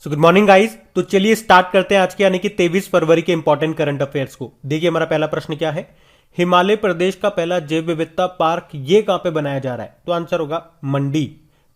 So good morning guys. तो चलिए start करते हैं आज के यानी कि 23 फरवरी के इंपॉर्टेंट करंट अफेयर्स को। देखिए हमारा पहला प्रश्न क्या है। हिमालय प्रदेश का पहला जैव विविधता पार्क ये कहां पे बनाया जा रहा है? तो आंसर होगा मंडी।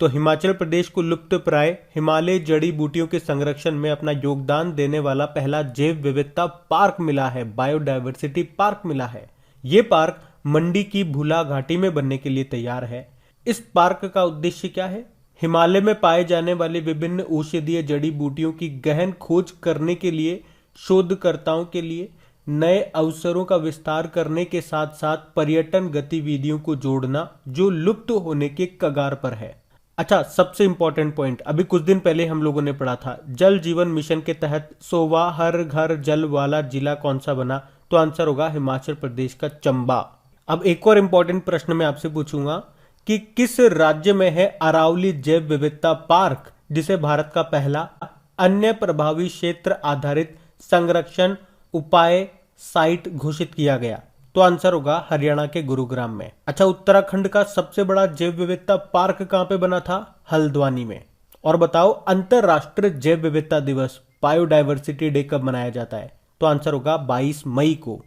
तो हिमाचल प्रदेश को लुप्त प्राय हिमालय जड़ी बूटियों के संरक्षण में अपना योगदान देने वाला पहला जैव विविधता पार्क मिला है, बायोडायवर्सिटी पार्क मिला है। ये पार्क मंडी की भूला घाटी में बनने के लिए तैयार है। इस पार्क का उद्देश्य क्या है? हिमालय में पाए जाने वाले विभिन्न औषधीय जड़ी बूटियों की गहन खोज करने के लिए शोधकर्ताओं के लिए नए अवसरों का विस्तार करने के साथ साथ पर्यटन गतिविधियों को जोड़ना जो लुप्त होने के कगार पर है। अच्छा, सबसे इंपॉर्टेंट पॉइंट अभी कुछ दिन पहले हम लोगों ने पढ़ा था, जल जीवन मिशन के तहत 100वां हर घर जल वाला जिला कौन सा बना? तो आंसर होगा हिमाचल प्रदेश का चंबा। अब एक और इंपॉर्टेंट प्रश्न मैं आपसे पूछूंगा कि किस राज्य में है अरावली जैव विविधता पार्क, जिसे भारत का पहला अन्य प्रभावी क्षेत्र आधारित संरक्षण उपाय साइट घोषित किया गया? तो आंसर होगा हरियाणा के गुरुग्राम में। अच्छा, उत्तराखंड का सबसे बड़ा जैव विविधता पार्क कहां पे बना था? हल्द्वानी में। और बताओ अंतरराष्ट्रीय जैव विविधता दिवस बायोडायवर्सिटी डे कब मनाया जाता है? तो आंसर होगा 22 मई को।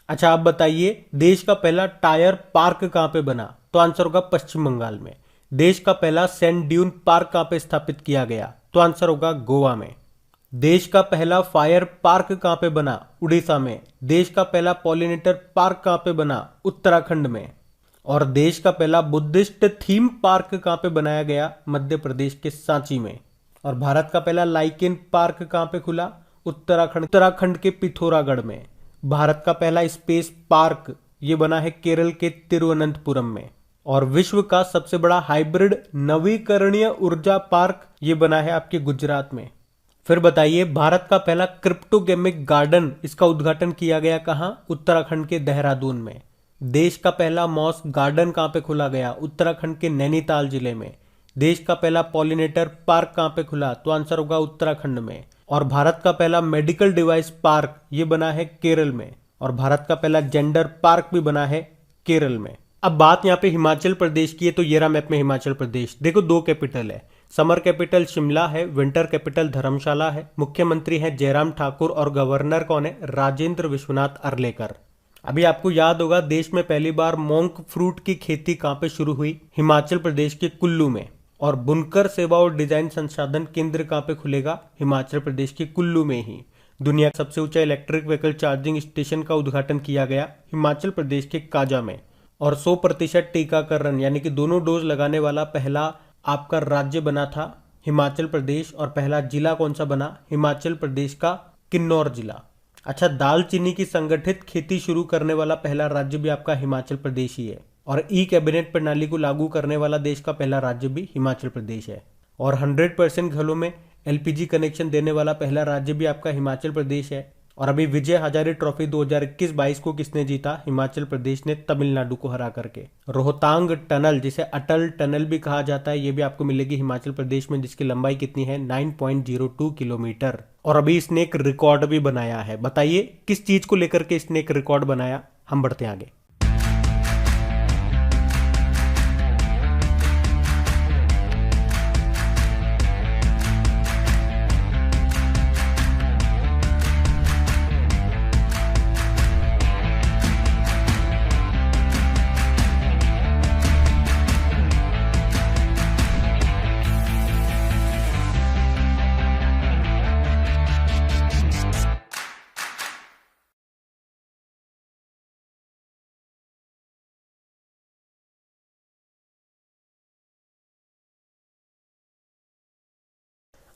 अच्छा, आप बताइए देश का पहला टायर पार्क कहां पे बना? तो आंसर होगा पश्चिम बंगाल में। देश का पहला सैंड ड्यून पार्क कहां पे स्थापित किया गया? तो आंसर होगा गोवा में। देश का पहला फायर पार्क कहां पे बना? उड़ीसा में। देश का पहला पॉलिनेटर पार्क कहां पे बना? उत्तराखंड में। और देश का पहला बुद्धिस्ट थीम पार्क कहां पे बनाया गया? मध्य प्रदेश के सांची में। और भारत का पहला लाइकेन पार्क कहां पे खुला? उत्तराखंड के पिथौरागढ़ में। भारत का पहला स्पेस पार्क ये बना है केरल के तिरुवनंतपुरम में। और विश्व का सबसे बड़ा हाइब्रिड नवीकरणीय ऊर्जा पार्क ये बना है आपके गुजरात में। फिर बताइए भारत का पहला क्रिप्टोगेमिक गार्डन इसका उद्घाटन किया गया कहां? उत्तराखंड के देहरादून में। देश का पहला मॉस गार्डन कहां पे खुला गया? उत्तराखंड के नैनीताल जिले में। देश का पहला पॉलिनेटर पार्क कहां पे खुला? तो आंसर होगा उत्तराखंड में। और भारत का पहला मेडिकल डिवाइस पार्क ये बना है केरल में। और भारत का पहला जेंडर पार्क भी बना है केरल में। अब बात यहाँ पे हिमाचल प्रदेश की है, तो ये रहा मैप में हिमाचल प्रदेश। देखो दो कैपिटल है, समर कैपिटल शिमला है, विंटर कैपिटल धर्मशाला है। मुख्यमंत्री हैं जयराम ठाकुर और गवर्नर कौन है? राजेंद्र विश्वनाथ अर्लेकर। अभी आपको याद होगा देश में पहली बार मोंक फ्रूट की खेती कहां पे शुरू हुई? हिमाचल प्रदेश के कुल्लू में। और बुनकर सेवा और डिजाइन संसाधन केंद्र कहां पे खुलेगा? हिमाचल प्रदेश के कुल्लू में ही। दुनिया का सबसे ऊंचा इलेक्ट्रिक व्हीकल चार्जिंग स्टेशन का उद्घाटन किया गया हिमाचल प्रदेश के काजा में। और 100% टीकाकरण यानी कि दोनों डोज लगाने वाला पहला आपका राज्य बना था हिमाचल प्रदेश। और पहला जिला कौन सा बना? हिमाचल प्रदेश का किन्नौर जिला। अच्छा, दालचीनी की संगठित खेती शुरू करने वाला पहला राज्य भी आपका हिमाचल प्रदेश ही है। और ई कैबिनेट प्रणाली को लागू करने वाला देश का पहला राज्य भी हिमाचल प्रदेश है। और 100% घरों में एलपीजी कनेक्शन देने वाला पहला राज्य भी आपका हिमाचल प्रदेश है। और अभी विजय हजारे ट्रॉफी 2021-22 को किसने जीता? हिमाचल प्रदेश ने तमिलनाडु को हरा करके। रोहतांग टनल जिसे अटल टनल भी कहा जाता है ये भी आपको मिलेगी हिमाचल प्रदेश में, जिसकी लंबाई कितनी है? 9.02 किलोमीटर। और अभी इसने एक रिकॉर्ड भी बनाया है। बताइए किस चीज को लेकर के इसने एक रिकॉर्ड बनाया? हम बढ़ते हैं आगे।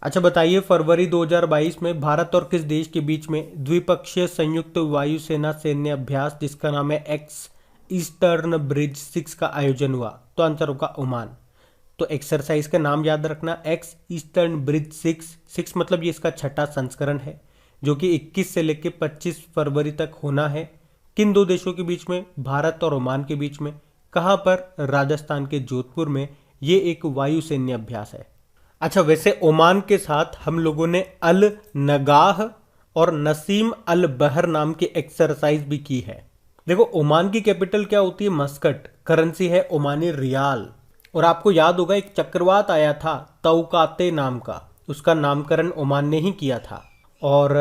अच्छा बताइए फरवरी 2022 में भारत और किस देश के बीच में द्विपक्षीय संयुक्त वायुसेना सैन्य अभ्यास जिसका नाम है एक्स ईस्टर्न ब्रिज 6 का आयोजन हुआ? तो आंसर होगा ओमान। तो एक्सरसाइज का नाम याद रखना, एक्स ईस्टर्न ब्रिज 6 मतलब ये इसका छठा संस्करण है जो कि 21 से लेकर 25 फरवरी तक होना है। किन दो देशों के बीच में? भारत और ओमान के बीच में। कहां पर? राजस्थान के जोधपुर में। ये एक वायु सैन्य अभ्यास है। अच्छा, वैसे ओमान के साथ हम लोगों ने अल नगाह और नसीम अल बहर नाम की एक्सरसाइज भी की है। देखो ओमान की कैपिटल क्या होती है? मस्कट। करेंसी है ओमानी रियाल। और आपको याद होगा एक चक्रवात आया था तौकाते नाम का, उसका नामकरण ओमान ने ही किया था। और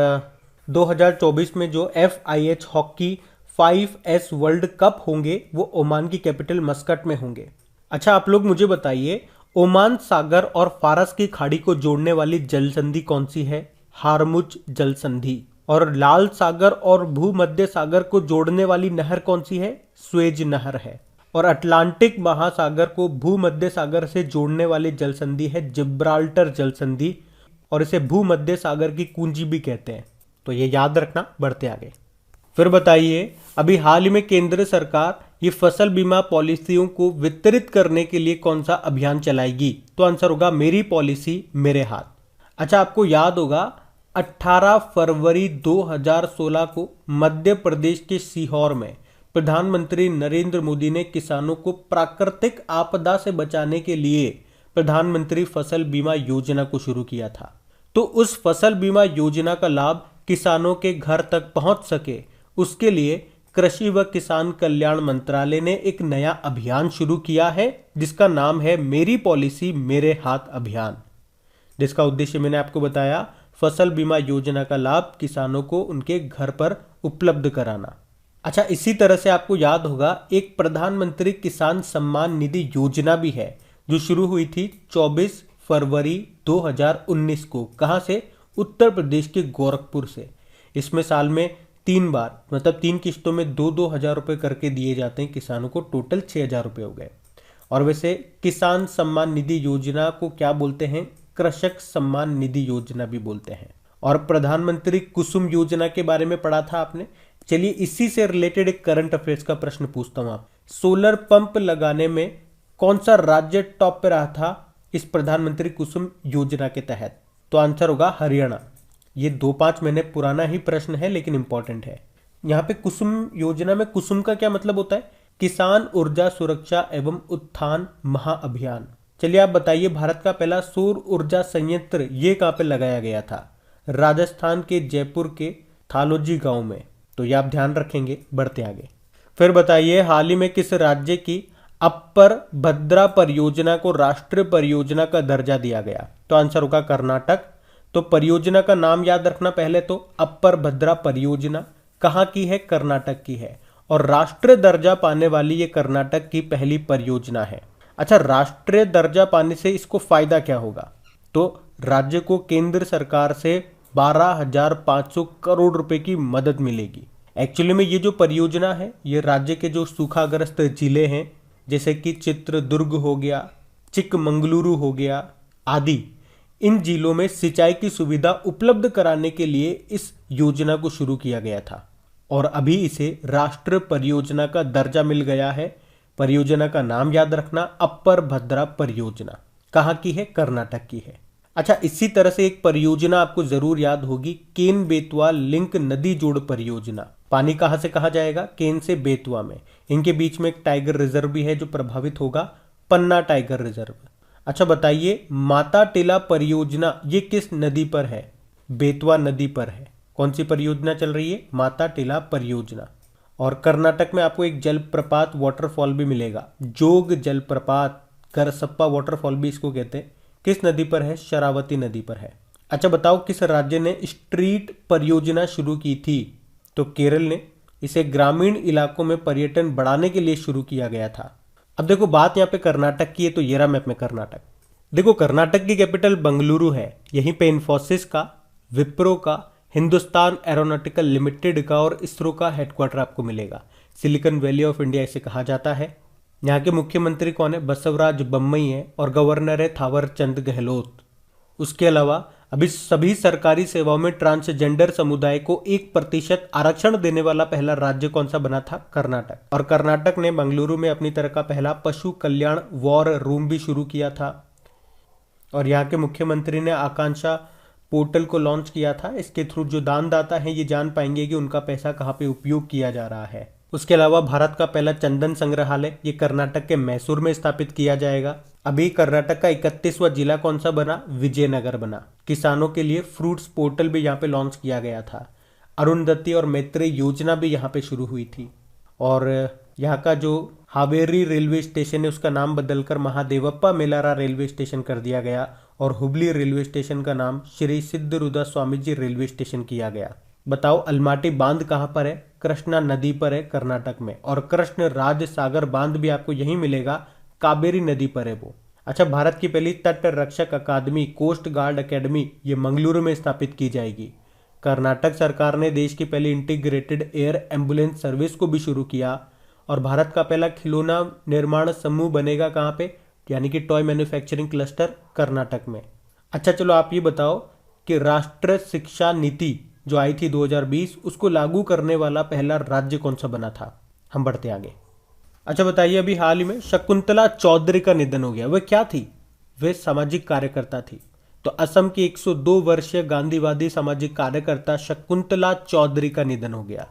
2024 में जो FIH hockey 5S world cup होंगे वो ओमान की कैपिटल मस्कट में होंगे। अच्छा, आप लोग मुझे बताइए, ओमान सागर और फारस की खाड़ी को जोड़ने वाली जल संधि कौन सी है? हारमुज जल संधि। और लाल सागर और भूमध्य सागर को जोड़ने वाली नहर कौन सी है? स्वेज नहर है। और अटलांटिक महासागर को भूमध्य सागर से जोड़ने वाली जल संधि है जिब्राल्टर जल संधि, और इसे भूमध्य सागर की कुंजी भी कहते हैं। तो ये याद रखना। बढ़ते आगे। फिर बताइए, अभी हाल ही में केंद्र सरकार ये फसल बीमा पॉलिसियों को वितरित करने के लिए कौन सा अभियान चलाएगी? तो आंसर होगा मेरी पॉलिसी मेरे हाथ। अच्छा, आपको याद होगा 18 फरवरी 2016 को मध्य प्रदेश के सीहोर में प्रधानमंत्री नरेंद्र मोदी ने किसानों को प्राकृतिक आपदा से बचाने के लिए प्रधानमंत्री फसल बीमा योजना को शुरू किया था। तो उस फसल बीमा योजना का लाभ किसानों के घर तक पहुंच सके, उसके लिए कृषि व किसान कल्याण मंत्रालय ने एक नया अभियान शुरू किया है जिसका नाम है मेरी पॉलिसी मेरे हाथ अभियान, जिसका उद्देश्य मैंने आपको बताया, फसल बीमा योजना का लाभ किसानों को उनके घर पर उपलब्ध कराना। अच्छा, इसी तरह से आपको याद होगा एक प्रधानमंत्री किसान सम्मान निधि योजना भी है जो शुरू हुई थी 24 फरवरी 2019 को। कहां से? उत्तर प्रदेश के गोरखपुर से। इसमें साल में 3 बार, मतलब 3 किस्तों में 2-2 हजार रुपए करके दिए जाते हैं किसानों को, टोटल 6,000 रुपए हो गए। और वैसे किसान सम्मान निधि योजना को क्या बोलते हैं? कृषक सम्मान निधि योजना भी बोलते हैं। और प्रधानमंत्री कुसुम योजना के बारे में पढ़ा था आपने। चलिए इसी से रिलेटेड एक करंट अफेयर्स का प्रश्न पूछता हूं आप। सोलर पंप लगाने में कौन सा राज्य टॉप पे रहा था इस प्रधानमंत्री कुसुम योजना के तहत? तो आंसर होगा हरियाणा। ये 2-5 महीने पुराना ही प्रश्न है लेकिन इंपॉर्टेंट है। यहाँ पे कुसुम योजना में कुसुम का क्या मतलब होता है? किसान ऊर्जा सुरक्षा एवं उत्थान महाअभियान। चलिए आप बताइए, भारत का पहला सौर ऊर्जा संयंत्र ये कहाँ पे लगाया गया था? राजस्थान के जयपुर के थालोजी गांव में। तो ये आप ध्यान रखेंगे। बढ़ते आगे। फिर बताइए, हाल ही में किस राज्य की अपर भद्रा परियोजना को राष्ट्रीय परियोजना का दर्जा दिया गया? तो आंसर होगा कर्नाटक। तो परियोजना का नाम याद रखना पहले तो, अपर भद्रा परियोजना कहाँ की है? कर्नाटक की है। और राष्ट्रीय दर्जा पाने वाली ये कर्नाटक की पहली परियोजना है। अच्छा, राष्ट्रीय दर्जा पाने से इसको फायदा क्या होगा? तो राज्य को केंद्र सरकार से 12,500 करोड़ रुपए की मदद मिलेगी। एक्चुअली में ये जो परियोजना है ये राज्य के जो सूखाग्रस्त जिले हैं जैसे कि चित्रदुर्ग हो गया, चिकमंगलुरु हो गया आदि, इन जिलों में सिंचाई की सुविधा उपलब्ध कराने के लिए इस योजना को शुरू किया गया था और अभी इसे राष्ट्रीय परियोजना का दर्जा मिल गया है। परियोजना का नाम याद रखना, अपर भद्रा परियोजना। कहाँ की है? कर्नाटक की है। अच्छा, इसी तरह से एक परियोजना आपको जरूर याद होगी, केन बेतवा लिंक नदी जोड़ परियोजना। पानी कहां से कहां जाएगा? केन से बेतवा में। इनके बीच में एक टाइगर रिजर्व भी है जो प्रभावित होगा, पन्ना टाइगर रिजर्व। अच्छा बताइए, माता टीला परियोजना ये किस नदी पर है? बेतवा नदी पर है। कौन सी परियोजना चल रही है? माता टीला परियोजना। और कर्नाटक में आपको एक जलप्रपात वाटरफॉल भी मिलेगा, जोग जलप्रपात, करसप्पा वाटरफॉल भी इसको कहते हैं। किस नदी पर है? शरावती नदी पर है। अच्छा बताओ, किस राज्य ने स्ट्रीट परियोजना शुरू की थी? तो केरल ने। इसे ग्रामीण इलाकों में पर्यटन बढ़ाने के लिए शुरू किया गया था। अब देखो, बात यहाँ पे कर्नाटक की है, तो ये रहा मैप में कर्नाटक। देखो, कर्नाटक की कैपिटल बंगलुरु है। यहीं पे इन्फोसिस का, विप्रो का, हिंदुस्तान एरोनॉटिकल लिमिटेड का और इसरो का हेडक्वार्टर आपको मिलेगा। सिलिकॉन वैली ऑफ इंडिया इसे कहा जाता है। यहाँ के मुख्यमंत्री कौन है? बसवराज बम्मई है और गवर्नर है थावर चंद गहलोत। उसके अलावा अभी सभी सरकारी सेवाओं में ट्रांसजेंडर समुदाय को 1% आरक्षण देने वाला पहला राज्य कौन सा बना था? कर्नाटक। और कर्नाटक ने बेंगलुरु में अपनी तरह का पहला पशु कल्याण वॉर रूम भी शुरू किया था। और यहाँ के मुख्यमंत्री ने आकांक्षा पोर्टल को लॉन्च किया था। इसके थ्रू जो दानदाता हैं ये जान पाएंगे कि उनका पैसा कहाँ पे उपयोग किया जा रहा है। उसके अलावा भारत का पहला चंदन संग्रहालय ये कर्नाटक के मैसूर में स्थापित किया जाएगा। अभी कर्नाटक का 31वां जिला कौन सा बना? विजयनगर बना। किसानों के लिए फ्रूट्स पोर्टल भी यहाँ पे लॉन्च किया गया था। अरुंधति और मैत्री योजना भी यहाँ पे शुरू हुई थी। और यहाँ का जो हावेरी रेलवे स्टेशन है उसका नाम बदलकर महादेवप्पा मेलारा रेलवे स्टेशन कर दिया गया। और हुबली रेलवे स्टेशन का नाम श्री सिद्धरूदा स्वामी जी रेलवे स्टेशन किया गया। बताओ अलमाटी बांध कहाँ पर है? कृष्णा नदी पर है कर्नाटक में। और कृष्ण राज सागर बांध भी आपको यहीं मिलेगा, कावेरी नदी पर है वो। अच्छा, भारत की पहली तट रक्षक अकादमी कोस्ट गार्ड अकेडमी ये मंगलुरु में स्थापित की जाएगी। कर्नाटक सरकार ने देश की पहली इंटीग्रेटेड एयर एम्बुलेंस सर्विस को भी शुरू किया। और भारत का पहला खिलौना निर्माण समूह बनेगा कहाँ पे? यानी कि टॉय मैन्युफैक्चरिंग क्लस्टर कर्नाटक में। अच्छा चलो आप ये बताओ कि राष्ट्रीय शिक्षा नीति जो आई थी 2020 उसको लागू करने वाला पहला राज्य कौन सा बना था? हम बढ़ते आगे। अच्छा बताइए, अभी हाल ही में शकुंतला चौधरी का निधन हो गया। वह क्या थी? वे सामाजिक कार्यकर्ता थी। तो असम की 102 वर्षीय गांधीवादी सामाजिक कार्यकर्ता शकुंतला चौधरी का निधन हो गया।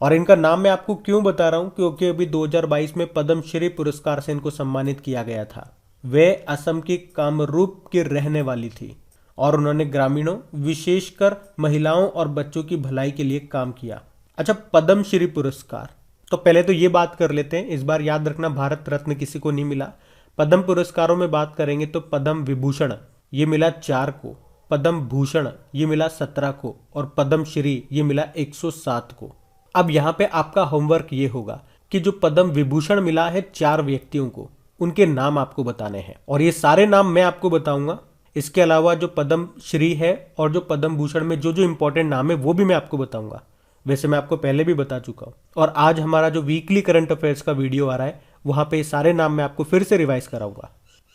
और इनका नाम मैं आपको क्यों बता रहा हूं? क्योंकि अभी 2022 में पद्मश्री पुरस्कार से इनको सम्मानित किया गया था। वे असम की कामरूप की रहने वाली थी और उन्होंने ग्रामीणों विशेषकर महिलाओं और बच्चों की भलाई के लिए काम किया। अच्छा, पद्मश्री पुरस्कार, तो पहले तो ये बात कर लेते हैं। इस बार याद रखना भारत रत्न किसी को नहीं मिला। पद्म पुरस्कारों में बात करेंगे तो पद्म विभूषण ये मिला 4 को, पद्म भूषण ये मिला 17 को और पद्मश्री ये मिला 107 को। अब यहाँ पे आपका होमवर्क ये होगा कि जो पद्म विभूषण मिला है 4 व्यक्तियों को, उनके नाम आपको बताने हैं और ये सारे नाम मैं आपको बताऊंगा। इसके अलावा जो पद्म श्री है और जो पद्म भूषण में जो जो इंपॉर्टेंट नाम है वो भी मैं आपको बताऊंगा। वैसे मैं आपको पहले भी बता चुका हूं। और आज हमारा जो वीकली करंट अफेयर्स का वीडियो आ रहा है वहां पे सारे नाम मैं आपको फिर से रिवाइज कराऊंगा।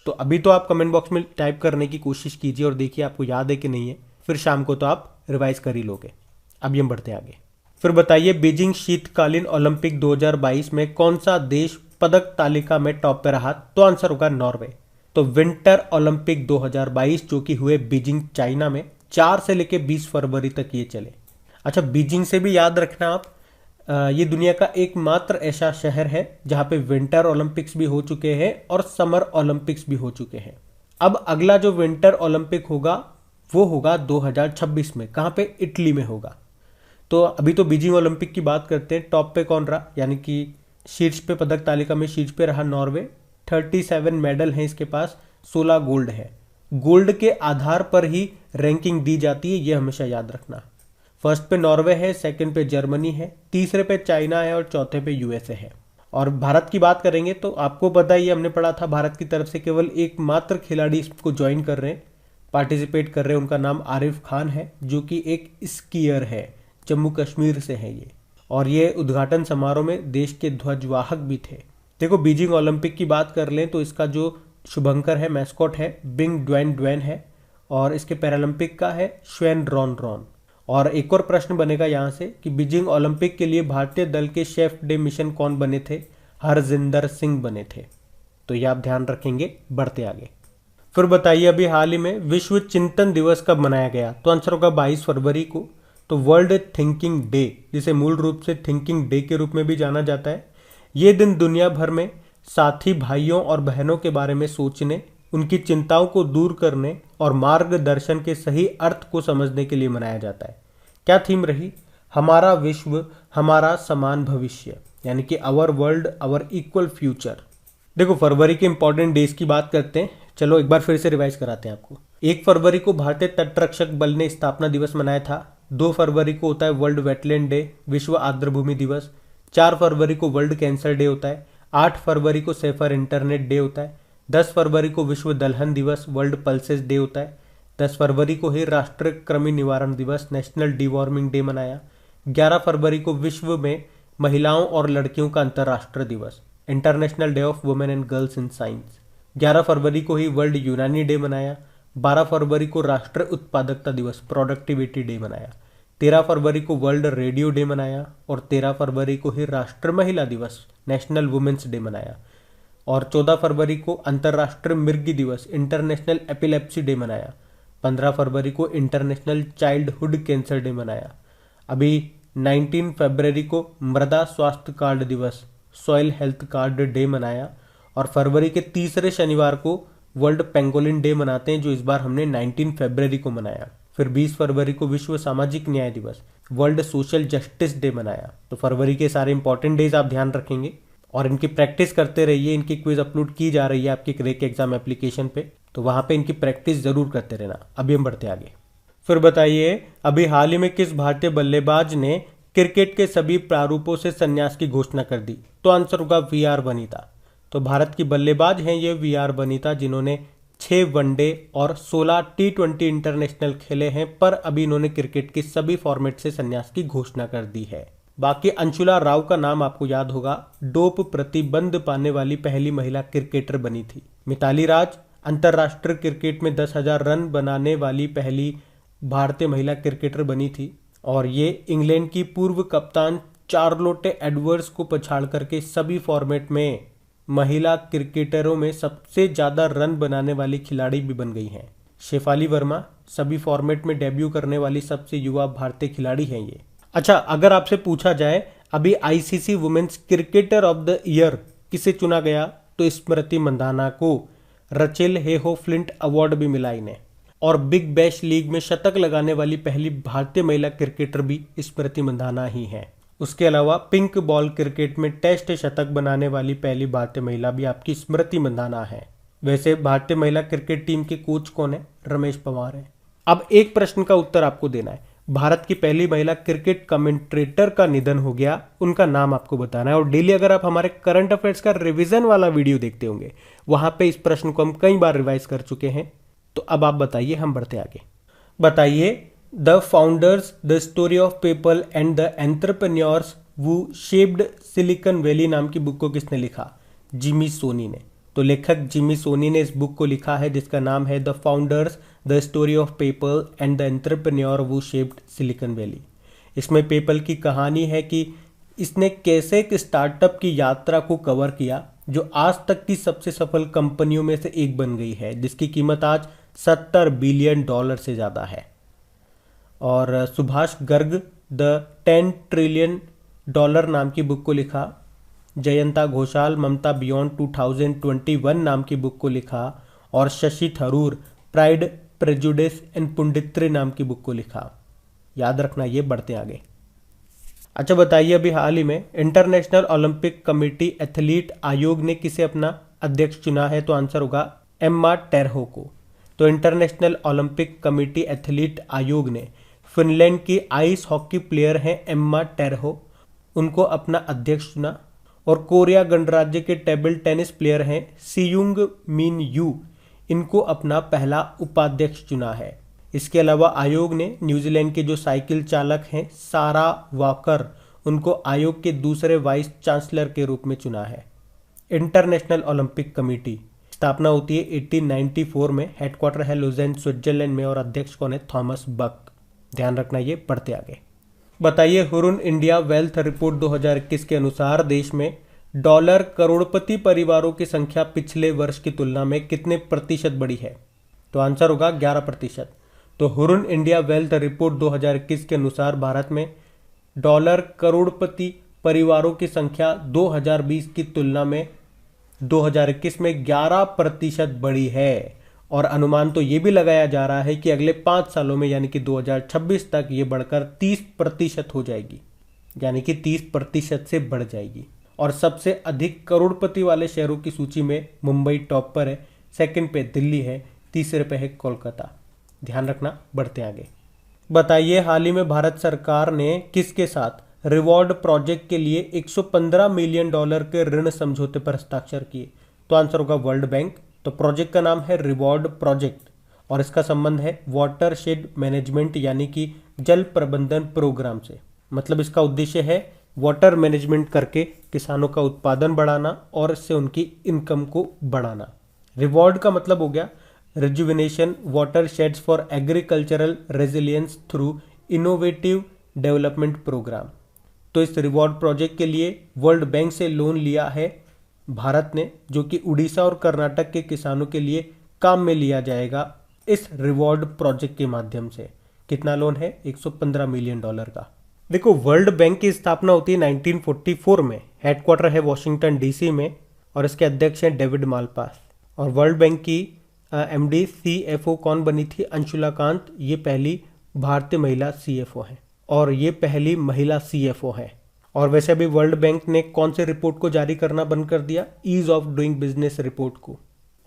तो अभी तो आप कमेंट बॉक्स में टाइप करने की कोशिश कीजिए और देखिए आपको याद है कि नहीं है, फिर शाम को तो आप रिवाइज कर ही लोगे। अब हम बढ़ते आगे। फिर बताइए, बीजिंग शीतकालीन ओलंपिक 2022 में कौन सा देश पदक तालिका में टॉप पे रहा? तो आंसर होगा नॉर्वे। तो विंटर ओलंपिक 2022 जो कि हुए बीजिंग चाइना में 4 से लेकर 20 फरवरी तक ये चले। अच्छा, बीजिंग से भी याद रखना आप, ये दुनिया का एकमात्र ऐसा शहर है जहां पे विंटर ओलंपिक्स भी हो चुके हैं और समर ओलंपिक्स भी हो चुके हैं। अब अगला जो विंटर ओलंपिक होगा वो होगा 2026 में। कहां पे? इटली में होगा। तो अभी तो बीजिंग ओलंपिक की बात करते हैं। टॉप पे कौन रहा? यानी कि शीर्ष पे पदक तालिका में शीर्ष पे रहा नॉर्वे। 37 मेडल हैं इसके पास, 16 गोल्ड है। गोल्ड के आधार पर ही रैंकिंग दी जाती है, ये हमेशा याद रखना। फर्स्ट पे नॉर्वे है, सेकंड पे जर्मनी है, तीसरे पे चाइना है और चौथे पे यूएसए है। और भारत की बात करेंगे तो आपको पता ही, हमने पढ़ा था भारत की तरफ से केवल एकमात्र खिलाड़ी इसको ज्वाइन कर रहे हैं, पार्टिसिपेट कर रहे हैं। उनका नाम आरिफ खान है जो कि एक स्कीयर है, जम्मू कश्मीर से है ये। और ये उद्घाटन समारोह में देश के ध्वजवाहक भी थे। देखो, बीजिंग ओलंपिक की बात कर लें तो इसका जो शुभंकर है, मैस्कॉट है, बिंग ड्वेन ड्वेन है और इसके पैरालंपिक का है श्वेन रॉन रॉन। और एक और प्रश्न बनेगा यहाँ से कि बीजिंग ओलंपिक के लिए भारतीय दल के शेफ डे मिशन कौन बने थे? हरजिंदर सिंह बने थे। तो ये आप ध्यान रखेंगे। बढ़ते आगे। फिर बताइए, अभी हाल ही में विश्व चिंतन दिवस कब मनाया गया? तो आंसर होगा 22 फरवरी को। तो वर्ल्ड थिंकिंग डे, जिसे मूल रूप से थिंकिंग डे के रूप में भी जाना जाता है, ये दिन दुनिया भर में साथी भाइयों और बहनों के बारे में सोचने, उनकी चिंताओं को दूर करने और मार्गदर्शन के सही अर्थ को समझने के लिए मनाया जाता है। क्या थीम रही? हमारा विश्व, हमारा समान भविष्य, यानी कि our world, our equal future. देखो, फरवरी के इंपॉर्टेंट डेज की बात करते हैं। चलो एक बार फिर से रिवाइज कराते हैं आपको। 1 फरवरी को भारतीय तटरक्षक बल ने स्थापना दिवस मनाया था। 2 फरवरी को होता है वर्ल्ड वेटलैंड डे, विश्व आर्द्रभूमि दिवस। 4 फरवरी को वर्ल्ड कैंसर डे होता है। 8 फरवरी को सेफर इंटरनेट डे होता है। 10 फरवरी को विश्व दलहन दिवस, वर्ल्ड पल्सेस डे होता है। 10 फरवरी को ही राष्ट्रीय कृमि निवारण दिवस, नेशनल डिवॉर्मिंग डे मनाया। 11 फरवरी को विश्व में महिलाओं और लड़कियों का अंतर्राष्ट्रीय दिवस, international day of women and girls in science. 11 फरवरी को ही वर्ल्ड यूनानी डे मनाया। 12 फरवरी को राष्ट्रीय उत्पादकता दिवस, प्रोडक्टिविटी डे मनाया। 13 फरवरी को वर्ल्ड रेडियो डे मनाया और 13 फरवरी को ही राष्ट्रीय महिला दिवस, नेशनल वुमेन्स डे मनाया। और 14 फरवरी को अंतर्राष्ट्रीय मृगी दिवस, इंटरनेशनल एपिलेप्सी डे मनाया। 15 फरवरी को इंटरनेशनल चाइल्डहुड कैंसर डे मनाया। अभी 19 फरवरी को मृदा स्वास्थ्य कार्ड दिवस, सॉइल हेल्थ कार्ड डे मनाया। और फरवरी के तीसरे शनिवार को वर्ल्ड पेंगोलिन डे मनाते हैं, जो इस बार हमने 19 फरवरी को मनाया। फिर 20 फरवरी को विश्व सामाजिक न्याय दिवस, वर्ल्ड सोशल जस्टिस डे मनाया। तो फरवरी के सारे इंपॉर्टेंट डेज आप ध्यान रखेंगे और इनकी प्रैक्टिस करते रहिए। इनकी क्विज अपलोड की जा रही है आपके क्रेक एग्जाम एप्लीकेशन पे। तो वहां पे इनकी प्रैक्टिस जरूर करते रहना। अभी हम बढ़ते आगे। फिर बताइए, अभी हाल ही में किस भारतीय बल्लेबाज ने क्रिकेट के सभी प्रारूपों से संन्यास की घोषणा कर दी? तो आंसर होगा वी.आर. वनिता। तो भारत की बल्लेबाज हैं ये वी.आर. वनिता, जिन्होंने 6 वनडे और 16 T20 इंटरनेशनल खेले हैं, पर अभी इन्होंने क्रिकेट के सभी फॉर्मेट से संन्यास की घोषणा कर दी है। बाकी अंशुला राव का नाम आपको याद होगा, डोप प्रतिबंध पाने वाली पहली महिला क्रिकेटर बनी थी। मिताली राज अंतर्राष्ट्रीय क्रिकेट में 10,000 रन बनाने वाली पहली भारतीय महिला क्रिकेटर बनी थी। और ये इंग्लैंड की पूर्व कप्तान चार्लोटे एडवर्ड्स को पछाड़ करके सभी फॉर्मेट में महिला क्रिकेटरों में सबसे ज्यादा रन बनाने वाली खिलाड़ी भी बन गई हैं। शेफाली वर्मा सभी फॉर्मेट में डेब्यू करने वाली सबसे युवा भारतीय खिलाड़ी हैं ये। अच्छा, अगर आपसे पूछा जाए अभी ICC women's cricketer of the year किसे चुना गया, तो स्मृति मंधाना को रचेल हेहो फ्लिंट अवार्ड भी मिला इन्हें। और बिग बैश लीग में शतक लगाने वाली पहली भारतीय महिला क्रिकेटर भी स्मृति मंधाना ही है। उसके अलावा पिंक बॉल क्रिकेट में टेस्ट शतक बनाने वाली पहली भारतीय महिला भी आपकी स्मृति मंधाना है। वैसे भारतीय महिला क्रिकेट टीम के कोच कौन है? रमेश पवार है। अब एक प्रश्न का उत्तर आपको देना है। भारत की पहली महिला क्रिकेट कमेंट्रेटर का निधन हो गया, उनका नाम आपको बताना है। और डेली अगर आप हमारे करंट अफेयर्स का रिवीजन वाला वीडियो देखते होंगे, वहां पे इस प्रश्न को हम कई बार रिवाइज कर चुके हैं। तो अब आप बताइए, हम बढ़ते आगे। बताइए, the founders, the story of people and the entrepreneurs वो शेप्ड सिलिकॉन वैली नाम की बुक को किसने लिखा? जिमी सोनी ने। तो लेखक जिमी सोनी ने इस बुक को लिखा है, जिसका नाम है the founders, the story of people and the entrepreneur वो शेप्ड सिलिकॉन वैली। इसमें पेपल की कहानी है कि इसने कैसे एक स्टार्टअप की यात्रा को कवर किया जो आज तक की सबसे सफल कंपनियों में से एक बन गई है, जिसकी कीमत आज $70 बिलियन से ज्यादा है। और Subhash Garg the 10 trillion dollar नाम की बुक को लिखा। जयंता घोषाल ममता बियॉन्ड 2021 नाम की बुक को लिखा। और Shashi Tharoor pride, prejudice and punditry नाम की बुक को लिखा। याद रखना, ये बढ़ते आगे। अच्छा बताइए, अभी हाल ही में इंटरनेशनल ओलंपिक कमेटी एथलीट आयोग ने किसे अपना अध्यक्ष चुना है? तो आंसर होगा एम्मा टेरहो को। तो इंटरनेशनल ओलंपिक कमेटी एथलीट आयोग ने फिनलैंड की आइस हॉकी प्लेयर हैं एम्मा टेरहो, उनको अपना अध्यक्ष चुना। और कोरिया गणराज्य के टेबल टेनिस प्लेयर हैं सियुंग मिन यू, इनको अपना पहला उपाध्यक्ष चुना है। इसके अलावा आयोग ने न्यूजीलैंड के जो साइकिल चालक हैं सारा वॉकर, उनको आयोग के दूसरे वाइस चांसलर के रूप में चुना है। इंटरनेशनल ओलंपिक कमेटी स्थापना होती है 1894 में, हेडक्वार्टर है लुज़ेन स्विट्जरलैंड में, और अध्यक्ष कौन है? थॉमस बक। ध्यान रखना, ये पढ़ते आगे। बताइए, हुरुन इंडिया वेल्थ रिपोर्ट 2021 के अनुसार देश में डॉलर करोड़पति परिवारों की संख्या पिछले वर्ष की तुलना में कितने प्रतिशत बढ़ी है? तो आंसर होगा 11%। तो हुरुन इंडिया वेल्थ रिपोर्ट 2021 के अनुसार भारत में डॉलर करोड़पति परिवारों की संख्या 2020 की तुलना में 2021 में 11% बढ़ी है। और अनुमान तो ये भी लगाया जा रहा है कि अगले 5 सालों में यानी कि 2026 तक ये बढ़कर 30% हो जाएगी, यानी कि 30% से बढ़ जाएगी। और सबसे अधिक करोड़पति वाले शहरों की सूची में मुंबई टॉप पर है, सेकंड पे दिल्ली है, तीसरे पे है कोलकाता। ध्यान रखना, बढ़ते आगे। बताइए, हाल ही में भारत सरकार ने किसके साथ रिवॉर्ड प्रोजेक्ट के लिए $115 मिलियन के ऋण समझौते पर हस्ताक्षर किए? तो आंसर होगा वर्ल्ड बैंक। तो प्रोजेक्ट का नाम है रिवॉर्ड प्रोजेक्ट और इसका संबंध है वाटर शेड मैनेजमेंट यानी कि जल प्रबंधन प्रोग्राम से। मतलब इसका उद्देश्य है वाटर मैनेजमेंट करके किसानों का उत्पादन बढ़ाना और इससे उनकी इनकम को बढ़ाना। रिवॉर्ड का मतलब हो गया rejuvenation watersheds for agricultural resilience through innovative development programme. तो इस रिवॉर्ड प्रोजेक्ट के लिए वर्ल्ड बैंक से लोन लिया है भारत ने, जो कि उड़ीसा और कर्नाटक के किसानों के लिए काम में लिया जाएगा इस रिवॉर्ड प्रोजेक्ट के माध्यम से। कितना लोन है? $115 मिलियन का। देखो, वर्ल्ड बैंक की स्थापना होती है 1944 में, हेडक्वार्टर है वॉशिंगटन डीसी में और इसके अध्यक्ष हैं डेविड मालपास। और वर्ल्ड बैंक की एमडी सीएफओ कौन बनी थी? अंशुला कांत। ये पहली भारतीय महिला सीएफओ है और ये पहली महिला सीएफओ है। और वैसे अभी वर्ल्ड बैंक ने कौन से रिपोर्ट को जारी करना बंद कर दिया? Ease of doing business report को।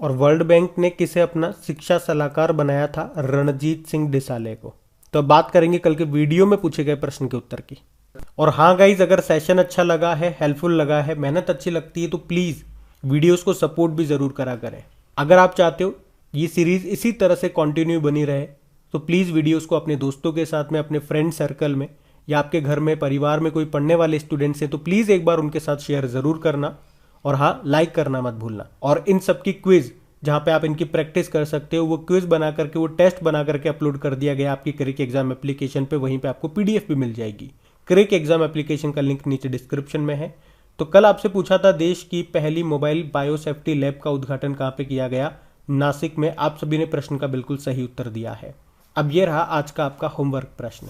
और वर्ल्ड बैंक ने किसे अपना शिक्षा सलाहकार बनाया था? रणजीत सिंह डिसाले को। तो अब बात करेंगे कल के वीडियो में पूछे गए प्रश्न के उत्तर की। और हाँ गाइज, अगर सेशन अच्छा लगा है, हेल्पफुल लगा है, मेहनत अच्छी लगती है तो प्लीज वीडियोस को सपोर्ट भी जरूर करा करें। अगर आप चाहते हो ये सीरीज इसी तरह से कंटिन्यू बनी रहे तो प्लीज वीडियोस को अपने दोस्तों के साथ में, अपने फ्रेंड सर्कल में या आपके घर में परिवार में कोई पढ़ने वाले स्टूडेंट्स हैं तो प्लीज एक बार उनके साथ शेयर जरूर करना। और हाँ, लाइक करना मत भूलना। और इन सब की क्विज जहां पे आप इनकी प्रैक्टिस कर सकते हो, वो क्विज बना करके, वो टेस्ट बना करके अपलोड कर दिया गया आपकी क्रिक एग्जाम एप्लीकेशन पे। वहीं पे आपको पीडीएफ भी मिल जाएगी। क्रिक एग्जाम एप्लीकेशन का लिंक नीचे डिस्क्रिप्शन में है। तो कल आपसे पूछा था देश की पहली मोबाइल बायोसेफ्टी लैब का उद्घाटन कहां पे किया गया? नासिक में। आप सभी ने प्रश्न का बिल्कुल सही उत्तर दिया है। अब ये रहा आज का आपका होमवर्क प्रश्न।